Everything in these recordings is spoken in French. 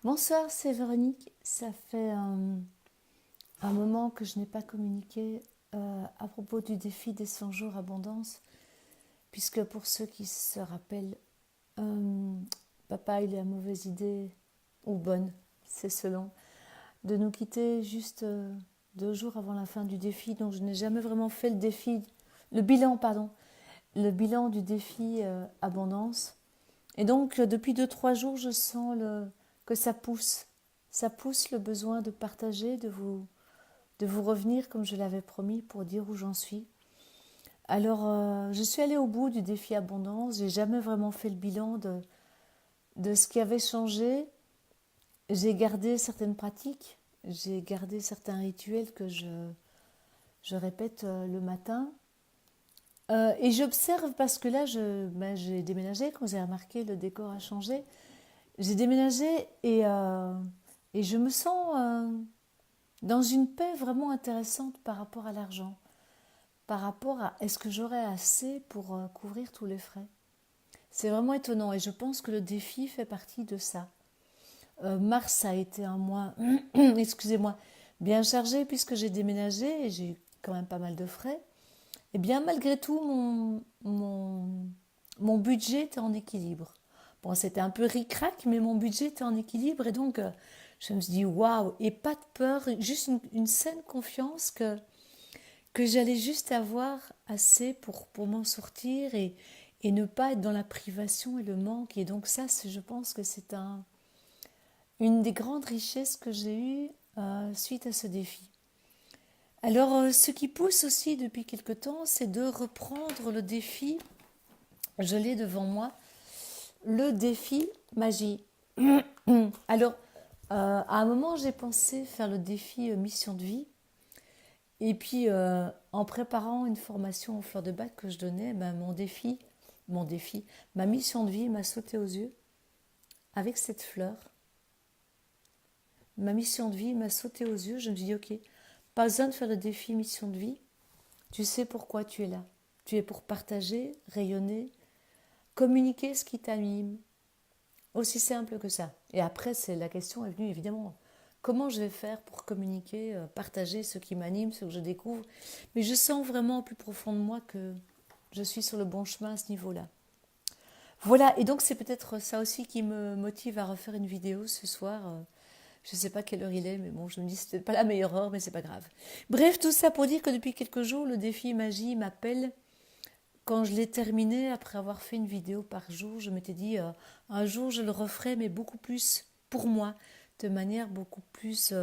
Bonsoir, c'est Véronique. Ça fait un moment que je n'ai pas communiqué à propos du défi des 100 jours abondance, puisque pour ceux qui se rappellent, euh, papa il a mauvaise idée, ou bonne, c'est selon, de nous quitter juste 2 jours avant la fin du défi. Donc je n'ai jamais vraiment fait le bilan, pardon, le bilan du défi abondance. Et donc, depuis 2, 3 jours, je sens que ça pousse. Ça pousse le besoin de partager, de vous revenir comme je l'avais promis pour dire où j'en suis. Alors, je suis allée au bout du défi abondance. J'ai jamais vraiment fait le bilan de ce qui avait changé. J'ai gardé certaines pratiques. J'ai gardé certains rituels que je répète le matin. Et j'observe parce que là, j'ai déménagé. Comme vous avez remarqué, le décor a changé. J'ai déménagé et je me sens dans une paix vraiment intéressante par rapport à l'argent, par rapport à est-ce que j'aurai assez pour couvrir tous les frais. C'est vraiment étonnant et je pense que le défi fait partie de ça. Mars a été un mois, excusez-moi, bien chargé puisque j'ai déménagé et j'ai eu quand même pas mal de frais. Et bien malgré tout, mon budget était en équilibre. Bon, c'était un peu ric-rac, mais mon budget était en équilibre et donc je me suis dit waouh, et pas de peur, juste une saine confiance que j'allais juste avoir assez pour m'en sortir et ne pas être dans la privation et le manque. Et donc ça, je pense que c'est une des grandes richesses que j'ai eues suite à ce défi. Alors, ce qui pousse aussi depuis quelque temps, c'est de reprendre le défi, je l'ai devant moi, le défi magie. Alors, à un moment, j'ai pensé faire le défi mission de vie. Et puis, en préparant une formation aux fleurs de bac que je donnais, ben, mon défi, ma mission de vie m'a sauté aux yeux avec cette fleur. Ma mission de vie m'a sauté aux yeux. Je me suis dit, ok, pas besoin de faire le défi mission de vie. Tu sais pourquoi tu es là. Tu es pour partager, rayonner, communiquer ce qui t'anime. Aussi simple que ça. Et après, la question est venue évidemment. Comment je vais faire pour communiquer, partager ce qui m'anime, ce que je découvre. Mais je sens vraiment au plus profond de moi que je suis sur le bon chemin à ce niveau-là. Voilà, et donc c'est peut-être ça aussi qui me motive à refaire une vidéo ce soir. Je ne sais pas quelle heure il est, mais bon, je me dis que c'est peut-être pas la meilleure heure, mais c'est pas grave. Bref, tout ça pour dire que depuis quelques jours, le défi magie m'appelle. Quand je l'ai terminé, après avoir fait une vidéo par jour, je m'étais dit un jour je le referai, mais beaucoup plus pour moi, de manière beaucoup plus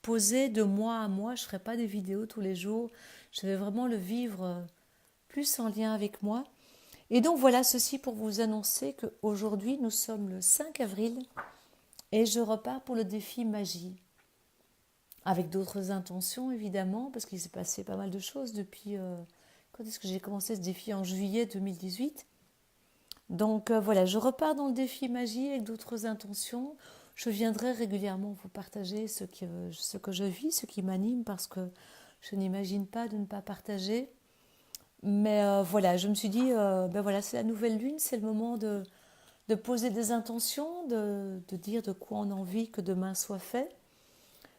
posée, de moi à moi. Je ne ferai pas des vidéos tous les jours. Je vais vraiment le vivre plus en lien avec moi. Et donc voilà, ceci pour vous annoncer qu'aujourd'hui, nous sommes le 5 avril et je repars pour le défi magie. Avec d'autres intentions, évidemment, parce qu'il s'est passé pas mal de choses depuis... quand est-ce que j'ai commencé ce défi? En juillet 2018. Donc voilà, je repars dans le défi magie avec d'autres intentions. Je viendrai régulièrement vous partager ce que je vis, ce qui m'anime, parce que je n'imagine pas de ne pas partager. Mais voilà, je me suis dit, ben voilà, c'est la nouvelle lune, c'est le moment de poser des intentions, de dire de quoi on a envie que demain soit fait.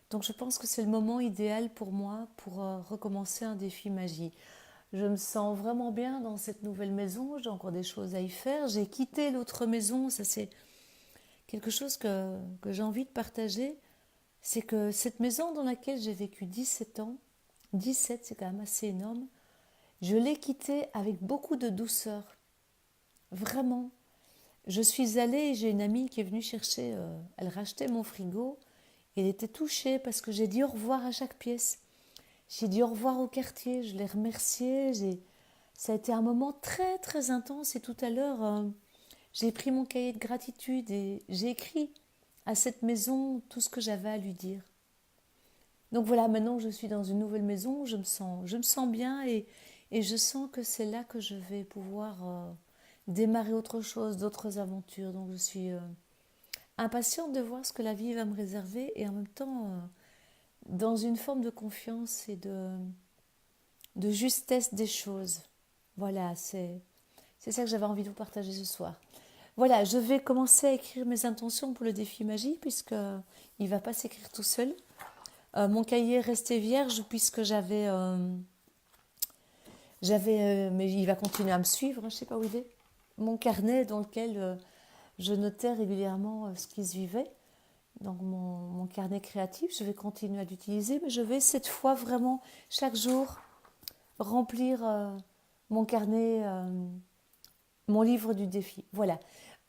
Donc je pense que c'est le moment idéal pour moi pour recommencer un défi magie. Je me sens vraiment bien dans cette nouvelle maison, j'ai encore des choses à y faire. J'ai quitté l'autre maison, ça c'est quelque chose que j'ai envie de partager. C'est que cette maison dans laquelle j'ai vécu 17 ans, 17 c'est quand même assez énorme, je l'ai quittée avec beaucoup de douceur. Vraiment. Je suis allée, j'ai une amie qui est venue chercher, elle rachetait mon frigo. Elle était touchée parce que j'ai dit au revoir à chaque pièce. J'ai dit au revoir au quartier, je l'ai remercié. Ça a été un moment très très intense et tout à l'heure, j'ai pris mon cahier de gratitude et j'ai écrit à cette maison tout ce que j'avais à lui dire. Donc voilà, maintenant que je suis dans une nouvelle maison, je me sens bien et je sens que c'est là que je vais pouvoir démarrer autre chose, d'autres aventures. Donc je suis impatiente de voir ce que la vie va me réserver et en même temps dans une forme de confiance et de justesse des choses. Voilà, c'est ça que j'avais envie de vous partager ce soir. Voilà, je vais commencer à écrire mes intentions pour le défi magie, puisque il ne va pas s'écrire tout seul. Mon cahier est resté vierge, puisque mais il va continuer à me suivre, hein, je ne sais pas où il est. Mon carnet dans lequel je notais régulièrement ce qui se vivait. Donc mon carnet créatif, je vais continuer à l'utiliser, mais je vais cette fois vraiment chaque jour remplir mon carnet, mon livre du défi. Voilà.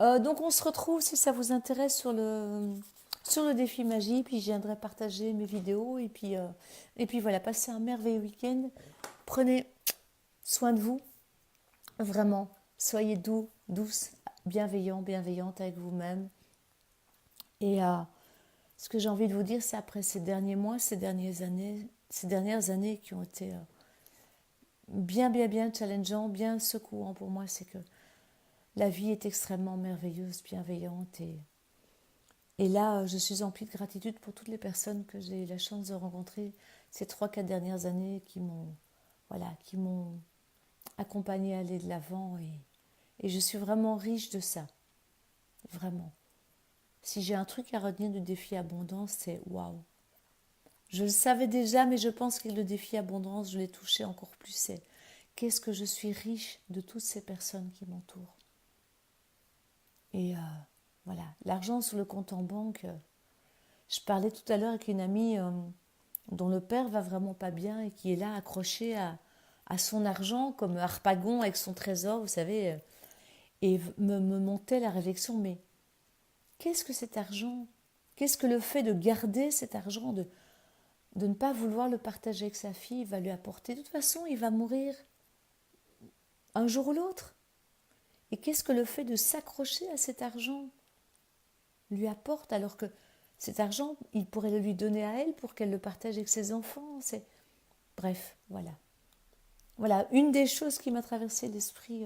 Donc on se retrouve si ça vous intéresse sur le défi magie, puis je viendrai partager mes vidéos et puis voilà, passez un merveilleux week-end. Prenez soin de vous, vraiment. Soyez doux, douce, bienveillant, bienveillante avec vous-même. Et ce que j'ai envie de vous dire, c'est après ces derniers mois, ces dernières années qui ont été bien, bien, bien challengeants, bien secouants pour moi, c'est que la vie est extrêmement merveilleuse, bienveillante. Et là, je suis emplie de gratitude pour toutes les personnes que j'ai eu la chance de rencontrer ces 3-4 dernières années qui m'ont accompagnée à aller de l'avant. Et je suis vraiment riche de ça. Vraiment. Si j'ai un truc à retenir du défi abondance, c'est waouh. Je le savais déjà, mais je pense que le défi abondance, je l'ai touché encore plus. C'est qu'est-ce que je suis riche de toutes ces personnes qui m'entourent. Et voilà, l'argent sur le compte en banque. Je parlais tout à l'heure avec une amie dont le père va vraiment pas bien et qui est là accroché à son argent comme Harpagon avec son trésor, vous savez, et me montait la réflexion, mais qu'est-ce que cet argent? Qu'est-ce que le fait de garder cet argent, de ne pas vouloir le partager avec sa fille, va lui apporter? De toute façon, il va mourir un jour ou l'autre. Et qu'est-ce que le fait de s'accrocher à cet argent lui apporte, alors que cet argent, il pourrait le lui donner à elle pour qu'elle le partage avec ses enfants. Bref, voilà. Voilà, une des choses qui m'a traversé l'esprit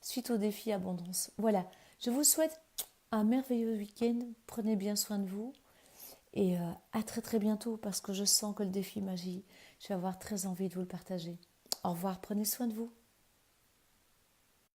suite au défi abondance. Voilà, je vous souhaite un merveilleux week-end. Prenez bien soin de vous. Et à très très bientôt, parce que je sens que le défi magie, je vais avoir très envie de vous le partager. Au revoir, prenez soin de vous.